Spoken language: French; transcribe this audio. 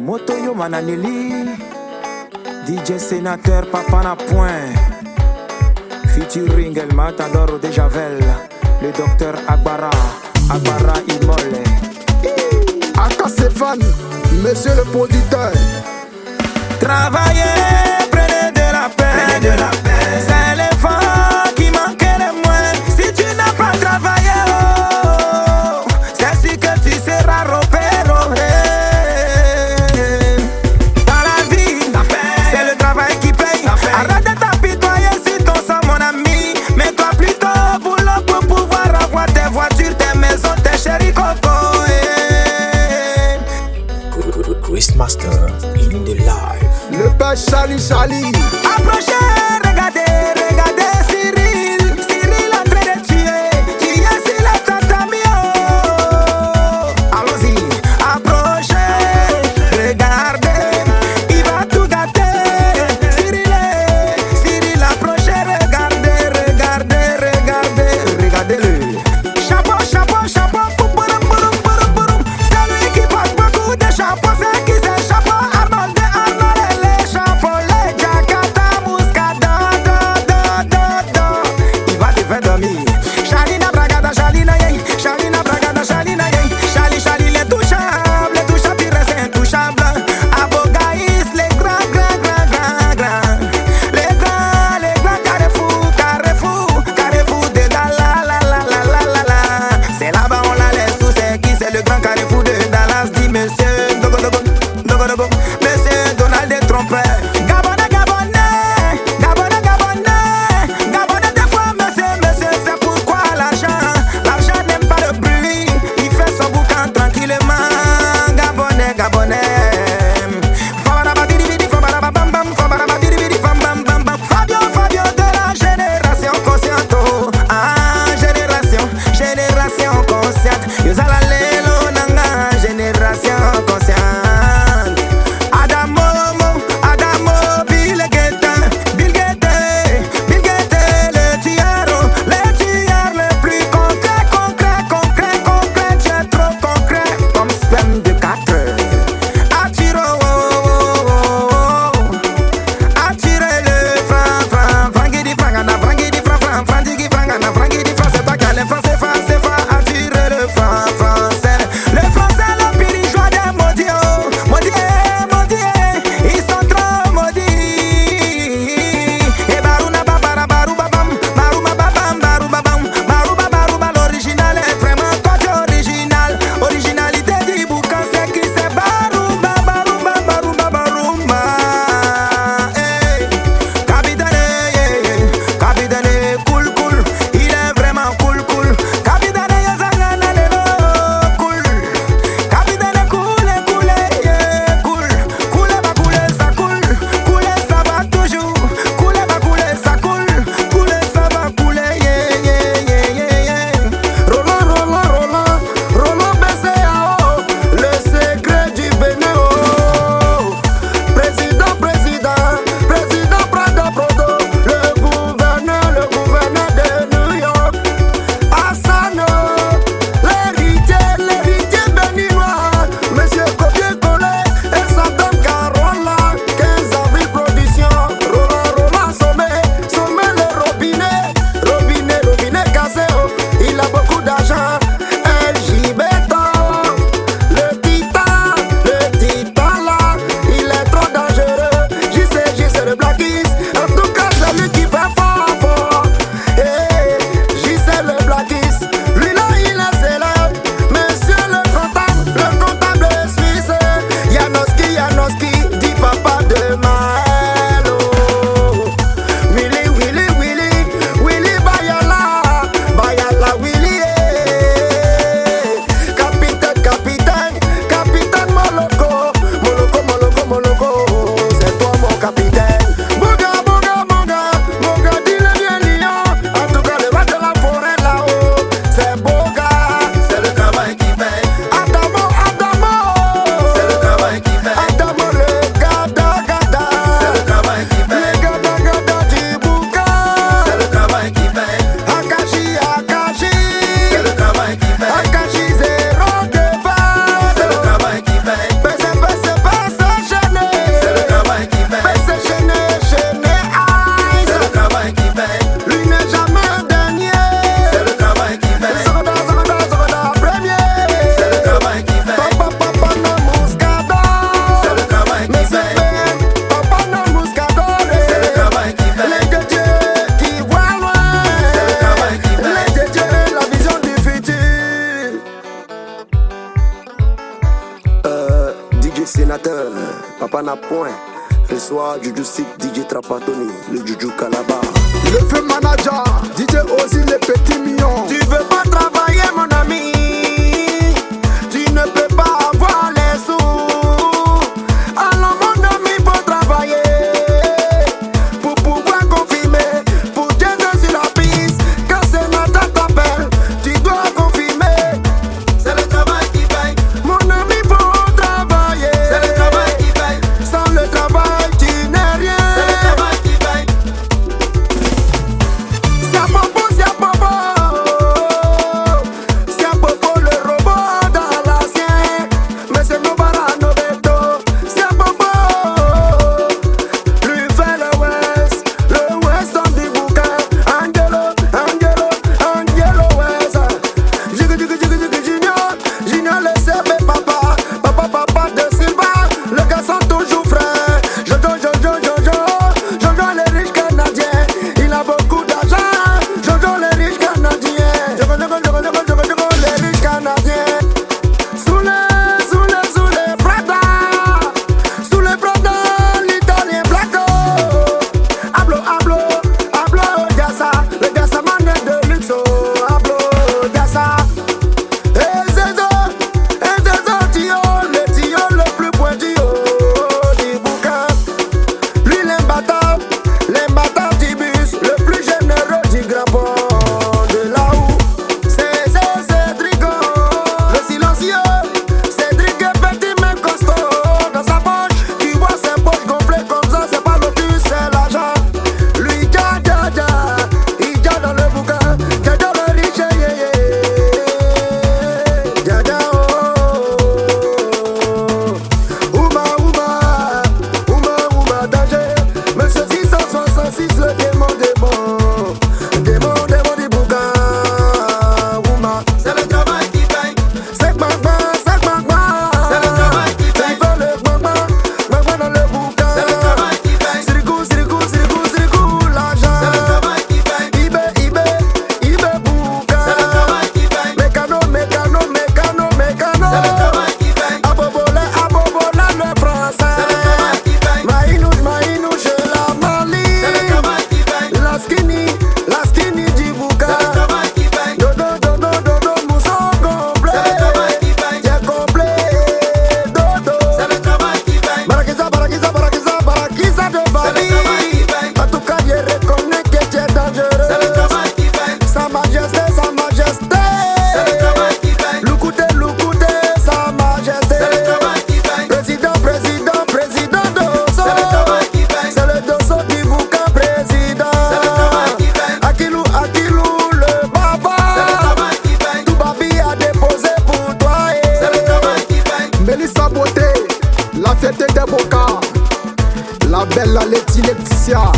Motoyo Mananeli, DJ Sénateur Papa na point, featuring El Matador de Javel, le docteur Agbara Imole. Aka Stéphane, monsieur le producteur. Travaillez, prenez de la peine, c'est l'effort qui manque le moins. Si tu n'as pas travaillé, oh, c'est sûr que tu seras repéré. Dans la vie, c'est le travail qui paye. Arrête de t'apitoyer sur ton sang, mon ami. Mets-toi plutôt au boulot pour pouvoir avoir tes voitures, tes maisons, tes chéris coco. Quizmaster in the live. Le père Charlie. Approchez, regardez Cyril en train de tuer sur la tatami. Allons-y, approchez, regardez, il va tout gâter. Cyril, approchez, regardez-le. Chapeau, poupoum, c'est lui qui porte beaucoup de chapeaux, c'est qui c'est chapeau. Arnold, les chapeaux, les Jakarta, Muscada, il va te faire dormir. Charlina Bragada, Charlina yey, Charlie, les touchables, il reste intouchable. Abogaïs, les grands, les grands carrefour de Dallas, c'est là-bas on la laisse sous, c'est qui, c'est le grand carrefour de Dallas, dit monsieur Dogo, monsieur Donald des trompeurs. Gabonais des fois, monsieur, c'est pourquoi l'argent n'aime pas le bruit, il fait son boucan tranquillement. Gabonais. Fabio de la génération consciente, oh. Génération consciente. Yozala lelo nanga, génération consciente. Adamo, Bill Gates, le tueur le plus concret, tu es trop concret, comme sperme de 4. Attirez le franc, frangidi frangana, frangidi frangana, c'est pas qu'à les francs, c'est pas, attirez le franc, sénateur, Papa n'a point. Reçoit Juju Sik, DJ Trapatoni, le Juju Calabar. Le feu manager, DJ Ozzy, les petits millions. Tu veux pas travailler mon ami, tu ne peux pas avoir les sous. Alors mon ami faut travailler pour pouvoir confirmer. Pour Dieu sur la piste, quand Sénateur t'appelle, tu dois confirmer. C'est le travail qui paye. Mon ami faut travailler. C'est le travail qui paye. Sans le travail tu n'es rien. C'est le travail qui paye. C'est à propos, c'est à propos. C'est à propos le robot dans l'ancien. Mais c'est nos barres nos bétos. C'est à propos. Lui fait le West on du bouquin. Angelo, Angelo, Angelo West. Junior le CB papa. Papa de Silva. Le garçon toujours frais. Jojo le riche canadien. Il a beaucoup d'argent. Jojo le riche canadien. Jojo le riche canadien. Sous les Prada. Sous les Prada, l'italien Blacko. Hablo, Gassa. Le Gassa man de luxe. Hablo, Gassa. Et Zézo, Tio, le plus pointu du bouquin. Lui l'imbattable du bus, le plus généreux du grappon de là où. C'est Cédrico, le silencieux. Cédric est petit mais costaud. Dans sa poche, tu vois ses poches gonflées comme ça. C'est pas l'otus, c'est l'argent. Lui, il dja dans le bouquin. Dja le riche, Dja Ouma, danger. Monsieur 666, le démon du bouquin. Ouma, c'est le travail qui paye. C'est Gbagba. C'est le travail qui paye. Il veut le Gbagba dans le bouquin. C'est le travail qui paye. Siricou, l'argent. C'est le travail qui paye. Ibe bouquin. C'est le travail qui paye. Mécano. C'est le travail qui paye. Abobola, le français. C'est le travail qui paye. Maïnou, chez la Mali. C'est le travail qui paye. La skinny du bouquin. C'est le travail qui paye. Dodo, mousson complet. C'est le travail qui paye. T'es complet, dodo. C'est le travail qui paye. Barakiza de Bali. C'est le travail qui paye. En tout cas, je reconnais que tu es dangereux. C'est le travail qui paye. Sa majesté. C'est le travail qui paye. Loukoute, Sa majesté. C'est le travail qui paye. Président Dosso. C'est le travail qui paye. C'est le Dosso du bouquin président. C'est le travail qui paye. Akilou, le baba. C'est le travail qui paye. Tout babi a déposé pour toi. C'est le travail qui paye. Mélissa Beauté, la fête des Boca. La belle, la Laetitia.